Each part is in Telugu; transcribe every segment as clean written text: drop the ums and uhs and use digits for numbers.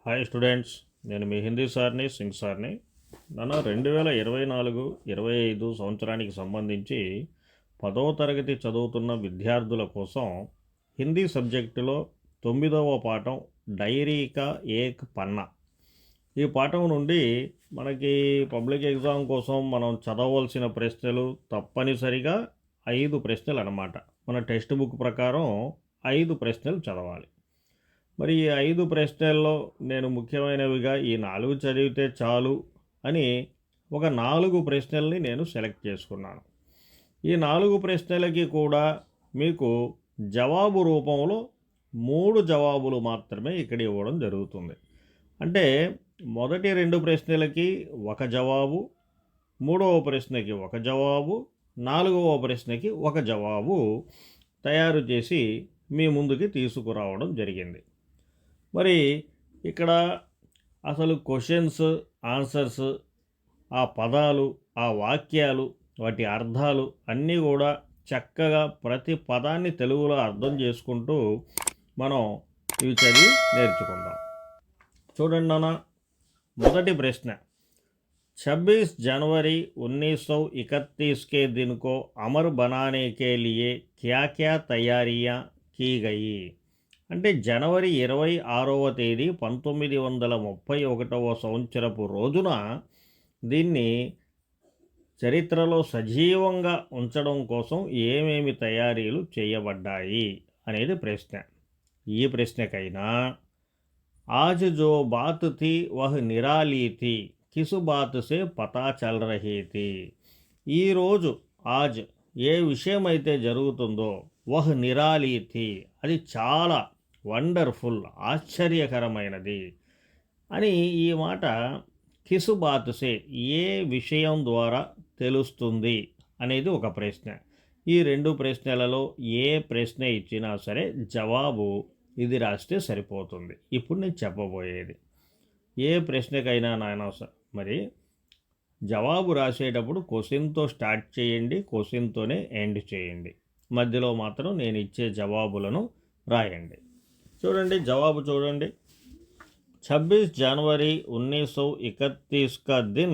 హాయ్ స్టూడెంట్స్, నేను మీ హిందీ సార్ని, సింగ్ సార్ని. నన్ను 2024-25 సంవత్సరానికి సంబంధించి 10వ తరగతి చదువుతున్న విద్యార్థుల కోసం హిందీ సబ్జెక్టులో 9వ పాఠం డైరీకా ఏక్ పన్నా. ఈ పాఠం నుండి మనకి పబ్లిక్ ఎగ్జామ్ కోసం మనం చదవవలసిన ప్రశ్నలు తప్పనిసరిగా 5 ప్రశ్నలు అన్నమాట. మన టెక్స్ట్ బుక్ ప్రకారం 5 ప్రశ్నలు చదవాలి. మరి ఈ 5 ప్రశ్నల్లో నేను ముఖ్యమైనవిగా ఈ 4 చదివితే చాలు అని ఒక 4 ప్రశ్నల్ని నేను సెలెక్ట్ చేసుకున్నాను. ఈ 4 ప్రశ్నలకి కూడా మీకు జవాబు రూపంలో 3 జవాబులు మాత్రమే ఇక్కడ ఇవ్వడం జరుగుతుంది. అంటే మొదటి 2 ప్రశ్నలకి ఒక జవాబు, 3వ ప్రశ్నకి ఒక జవాబు, 4వ ప్రశ్నకి ఒక జవాబు తయారు చేసి మీ ముందుకి తీసుకురావడం జరిగింది. మరి ఇక్కడ అసలు క్వశ్చన్స్, ఆన్సర్స్, ఆ పదాలు, ఆ వాక్యాలు, వాటి అర్థాలు అన్నీ కూడా చక్కగా ప్రతి పదాన్ని తెలుగులో అర్థం చేసుకుంటూ మనం ఇవి చదివి నేర్చుకుందాం. చూడండి నాన్న, మొదటి ప్రశ్న, 26 जनवरी 1931 के दिन को अमर बनाने के लिए क्या क्या तैयारियां की गई. అంటే జనవరి 26వ తేదీ 1931వ సంవత్సరపు రోజున దీన్ని చరిత్రలో సజీవంగా ఉంచడం కోసం ఏమేమి తయారీలు చేయబడ్డాయి అనేది ప్రశ్న. ఈ ప్రశ్నకైనా ఆజ్ జో బాత్ థీ వహ్ నిరాలీ థీ, కిసు బాత్ సే పతా చల్ రహీ థీ. ఈరోజు ఆజ్ ఏ విషయమైతే జరుగుతుందో వహ్ నిరాలీ థీ, అది చాలా వండర్ఫుల్, ఆశ్చర్యకరమైనది అని. ఈ మాట కిసు బాతుసే, ఏ విషయం ద్వారా తెలుస్తుంది అనేది ఒక ప్రశ్న. ఈ 2 ప్రశ్నలలో ఏ ప్రశ్న ఇచ్చినా సరే జవాబు ఇది రాస్తే సరిపోతుంది. ఇప్పుడు నేను చెప్పబోయేది ఏ ప్రశ్నకైనా నాయన మరి జవాబు రాసేటప్పుడు క్వశ్చన్తో స్టార్ట్ చేయండి, క్వశ్చన్తోనే ఎండ్ చేయండి. మధ్యలో మాత్రం నేను ఇచ్చే జవాబులను రాయండి. చూడండి జవాబు చూడండి. 26 जनवरी 1931 का दिन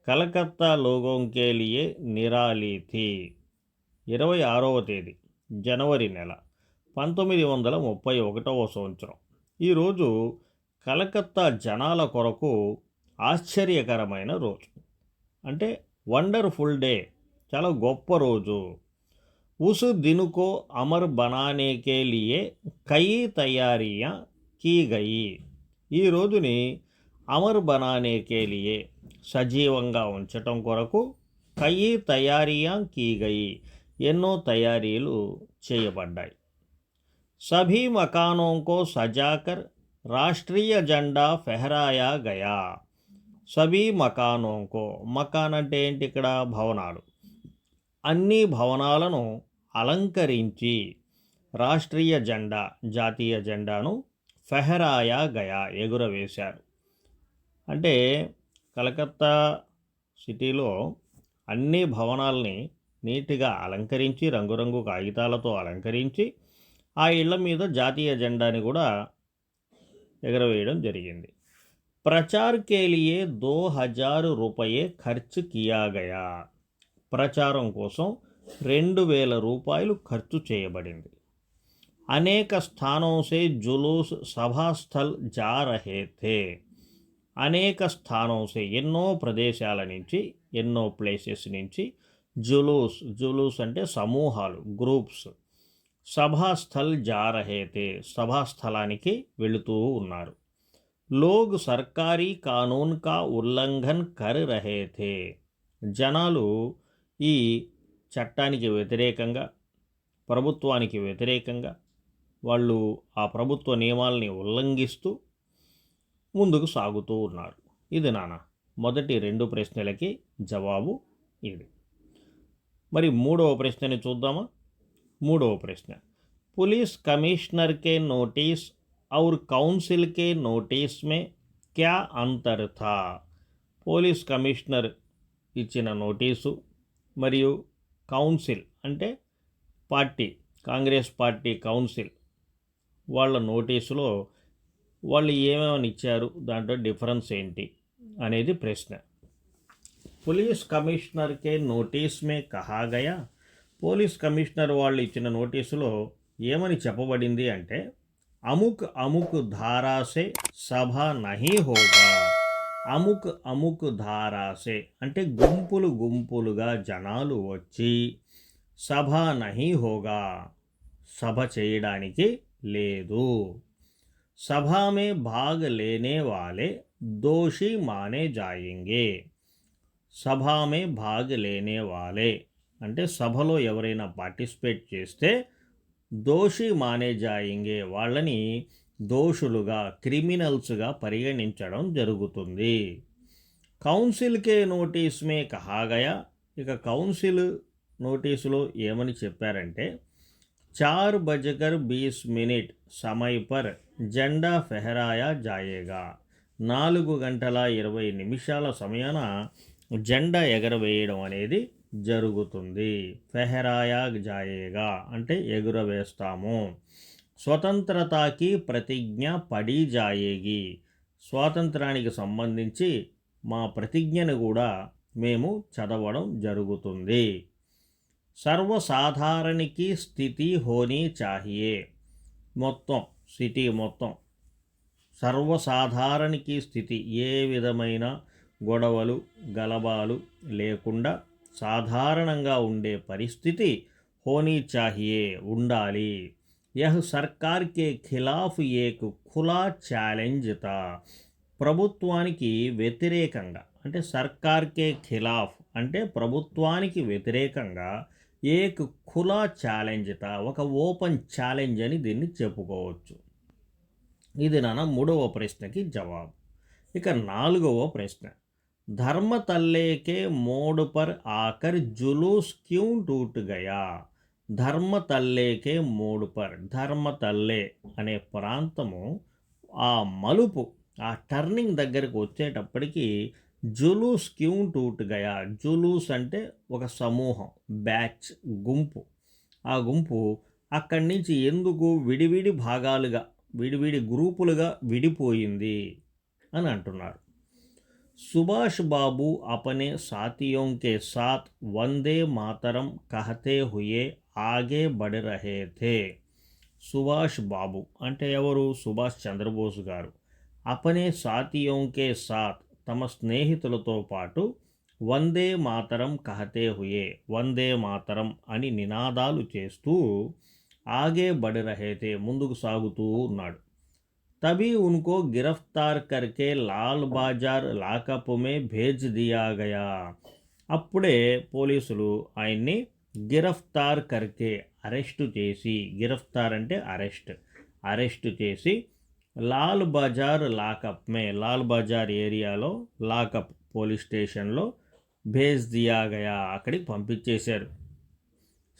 కలకత్తా లోగోं के लिए निराली थी. 26వ తేదీ జనవరి నెల 1931వ సంవత్సరం. ఈరోజు కలకత్తా జనాల కొరకు ఆశ్చర్యకరమైన రోజు, అంటే వండర్ఫుల్ డే, చాలా గొప్ప రోజు. उस दिन को अमर बनाने के लिए कई तैयारियां की गई. ఈ రోజుని అమర్ బనానే కే లియే, సజీవంగా ఉంచటం కొరకు కయి తయారియా కీ గయి, ఎన్నో తయారీలు చేయబడ్డాయి. సభీ మకానోं को सजाकर రాష్ట్రీయ జెండా ఫెహరాయా గయా. సభీ మకానోं को, మకాన్ అంటే ఏంటి ఇక్కడ? భవనాలు. అన్ని భవనాలను అలంకరించి రాష్ట్రీయ జెండా, జాతీయ జెండాను ఫెహరాయా గయా, ఎగురవేశారు. అంటే కలకత్తా సిటీలో అన్ని భవనాల్ని నీట్గా అలంకరించి, రంగురంగు కాగితాలతో అలంకరించి ఆ ఇళ్ల మీద జాతీయ జెండాని కూడా ఎగరవేయడం జరిగింది. ప్రచార్ కే లియే 2000 రూపాయే ఖర్చు కియా గయా. ప్రచారం కోసం 2000 రూపాయలు ఖర్చు చేయబడింది. అనేక స్థానోं से जुलूस సభాస్థల్ जा रहे थे. అనేక స్థానోं से, ఎన్నో ప్రదేశాల నుంచి, ఎన్నో ప్లేసెస్ నుంచి, జులూస్, జులూస్ అంటే సమూహాలు, గ్రూప్స్, సభాస్థల్ జా రహే థే, సభాస్థలానికి వెళుతూ ఉన్నారు. లోగ్ సర్కారీ కానూన్ కా ఉల్లంఘన్ కర్ రహే థే. జనాలు ఈ చట్టానికి వ్యతిరేకంగా, ప్రభుత్వానికి వ్యతిరేకంగా వాళ్ళు ఆ ప్రభుత్వ నియమాల్ని ఉల్లంఘిస్తూ ముందుకు సాగుతూ ఉన్నారు. ఇది నాన్న మొదటి 2 ప్రశ్నలకి జవాబు ఇది. మరి 3వ ప్రశ్నని చూద్దామా. 3వ ప్రశ్న, पुलिस कमिश्नर के नोटिस और काउंसिल के नोटिस में क्या अंतर था. పోలీస్ కమిషనర్ ఇచ్చిన నోటీసు మరియు కౌన్సిల్ అంటే పార్టీ, కాంగ్రెస్ పార్టీ కౌన్సిల్ వాళ్ళ నోటీసులో వాళ్ళు ఏమేమని ఇచ్చారు, దాంట్లో డిఫరెన్స్ ఏంటి అనేది ప్రశ్న. పోలీస్ కమిషనర్కే నోటీస్ మే కహా గయా, పోలీస్ కమిషనర్ వాళ్ళు ఇచ్చిన నోటీసులో ఏమని చెప్పబడింది అంటే, అముక్ అముక్ ధారాసే సభ నహీ హోగా. అముక్ అముక్ ధారాసే అంటే గుంపులు గుంపులుగా జనాలు వచ్చి సభ నహీ హోగా సభ చేయడానికి లేదు. సభా మే భాగ్ లేనే వాలే దోషి మానే జాయేంగే. సభా మే భాగ్ లేనే వాలే అంటే సభలో ఎవరైనా పార్టిసిపేట్ చేస్తే దోషి మానే జాయింగే వాళ్ళని దోషులుగా, క్రిమినల్స్గా పరిగణించడం జరుగుతుంది. కౌన్సిల్కే నోటీస్ మే కహా గయా, ఇక కౌన్సిల్ నోటీసులో ఏమని చెప్పారంటే, 4:20 సమయ పర్ జెండా ఫెహరాయా జాయేగా. 4:20 సమయాన జెండా ఎగరవేయడం అనేది జరుగుతుంది. ఫెహరాయా జాయేగా అంటే ఎగురవేస్తాము. స్వతంత్రతాకి ప్రతిజ్ఞ పడి జాయేగి, స్వాతంత్రానికి సంబంధించి మా ప్రతిజ్ఞను కూడా మేము చదవడం జరుగుతుంది. సర్వసాధారణకి స్థితి హోనీ చాహియే, మొత్తం సిటీ మొత్తం సర్వసాధారణకి స్థితి ఏ విధమైన గొడవలు గలబాలు లేకుండా సాధారణంగా ఉండే పరిస్థితి హోనీ చాహియే ఉండాలి. యహ్ సర్కార్ కే ఖిలాఫ్ ఏక్ ఖులా ఛాలెంజ్ తా, ప్రభుత్వానికి వ్యతిరేకంగా అంటే సర్కార్కే ఖిలాఫ్ అంటే ప్రభుత్వానికి వ్యతిరేకంగా ఏక్ ఖులా ఛాలెంజ్ తా ఒక ఓపెన్ ఛాలెంజ్ అని దీన్ని చెప్పుకోవచ్చు. ఇది నాన్న 3వ ప్రశ్నకి జవాబు. ఇక 4వ ప్రశ్న, ధర్మ తల్లేకే మోడ్ పర్ ఆకర్ జులూస్ క్యూ టూట్ గయా. ధర్మ తల్లేకే మోడ్ పర్, ధర్మ తల్లే అనే ప్రాంతము ఆ మలుపు ఆ టర్నింగ్ దగ్గరకు వచ్చేటప్పటికి జులూస్ క్యూ టూట్ గయా. జులూస్ అంటే ఒక సమూహం, బ్యాచ్, గుంపు. ఆ గుంపు అక్కడి నుంచి ఎందుకు విడివిడి భాగాలుగా, విడివిడి గ్రూపులుగా విడిపోయింది అని అంటున్నారు. సుభాష్ బాబు అపనే సాథియోं के साथ వందే మాతరం कहते हुए ఆగే बढ़ रहे थे. సుభాష్ బాబు అంటే ఎవరు? సుభాష్ చంద్రబోస్ గారు. అపనే సాథియోं के साथ తమ స్నేహితులతో పాటు వందే మాతరం కహతే హుయే, వందే మాతరం అని నినాదాలు చేస్తూ ఆగే బడి రహేతే ముందుకు సాగుతూ ఉన్నాడు. తभी उनको गिरफ्तार करके लाल बाजार లాకప్ మే భేజ్ దియా గయా. అప్పుడే పోలీసులు ఆయన్ని గిరఫ్తార్ కర్కే అరెస్టు చేసి, గిరఫ్తార్ అంటే అరెస్ట్ చేసి లాల్ బజార్ లాకప్ మే, లాల్ బజార్ ఏరియాలో లాకప్ పోలీస్ స్టేషన్లో భేజ్ దియా గయా అక్కడికి పంపించేశారు.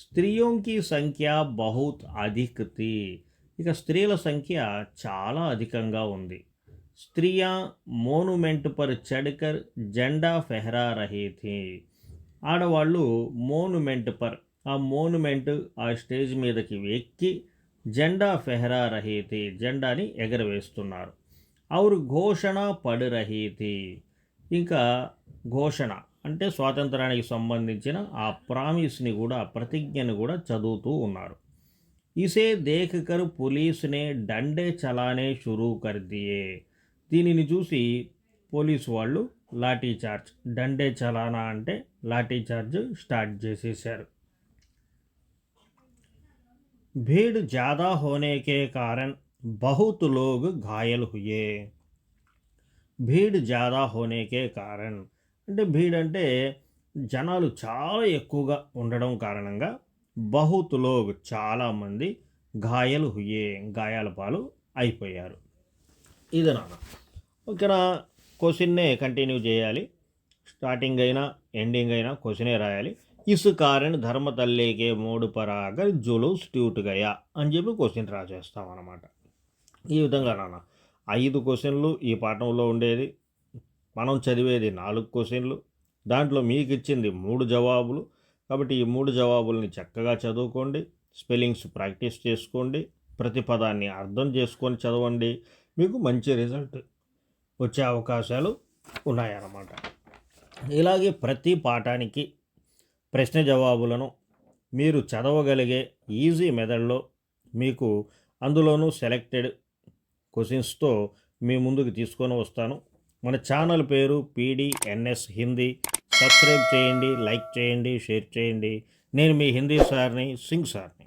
స్త్రీయోంకి సంఖ్య బహుత్ అధిక్ థీ, ఇక స్త్రీల సంఖ్య చాలా అధికంగా ఉంది. స్త్రీయా మోనుమెంట్ పర్ చడ్కర్ జెండా ఫెహరా రహీ థీ. ఆడవాళ్ళు మోనుమెంట్ పర్, ఆ మోనుమెంట్ ఆ స్టేజ్ మీదకి ఎక్కి జెండా ఫెహరా రహీ థీ జెండాని ఎగరవేస్తున్నారు. ఔర్ ఘోషణ పడ్ రహీ థీ, ఇంకా ఘోషణ అంటే స్వాతంత్రానికి సంబంధించిన ఆ ప్రామిస్ని కూడా, ప్రతిజ్ఞను కూడా చదువుతూ ఉన్నారు. ఇసే దేఖ్కర్ పులీస్నే డండే చలానే షురూ కర్ దియే. దీనిని చూసి పోలీసు వాళ్ళు లాఠీ చార్జ్, డండే చలానా అంటే లాఠీ చార్జ్ స్టార్ట్ చేసేశారు. भीड़ ज़्यादा होने के कारण बहुत लोग घायल हुए. భీడ్ జాదా హోనేకే కారణ్ అంటే భీడ్ అంటే జనాలు చాలా ఎక్కువగా ఉండడం కారణంగా బహుత్ లోగ్ చాలామంది ఘాయలు హుయే గాయాల పాలు అయిపోయారు. ఇది నాన్న ఇక్కడ క్వశ్చన్నే కంటిన్యూ చేయాలి. స్టార్టింగ్ అయినా ఎండింగ్ అయినా క్వశ్చనే రాయాలి. ఇస్ కారణ్ ధర్మ తల్లేకే మోడు పరాగర్ జులూస్ ట్యూట్ గయా అని చెప్పి క్వశ్చన్ రాసేస్తాం అన్నమాట. ఈ విధంగా నాన్న 5 క్వశ్చన్లు ఈ పాఠంలో ఉండేది. మనం చదివేది 4 క్వశ్చన్లు. దాంట్లో మీకు ఇచ్చింది 3 జవాబులు. కాబట్టి ఈ 3 జవాబుల్ని చక్కగా చదువుకోండి, స్పెల్లింగ్స్ ప్రాక్టీస్ చేసుకోండి, ప్రతి పదాన్ని అర్థం చేసుకొని చదవండి. మీకు మంచి రిజల్ట్ వచ్చే అవకాశాలు ఉన్నాయన్నమాట. ఇలాగే ప్రతి పాఠానికి ప్రశ్న జవాబులను మీరు చదవగలిగే ఈజీ మెథడ్లో మీకు అందులోనూ సెలెక్టెడ్ క్వశ్చన్స్తో మీ ముందుకు తీసుకొని వస్తాను. మన ఛానల్ పేరు PDNS హిందీ. సబ్స్క్రైబ్ చేయండి, లైక్ చేయండి, షేర్ చేయండి. నేను మీ హిందీ సార్ని, సింగ్ సార్ని.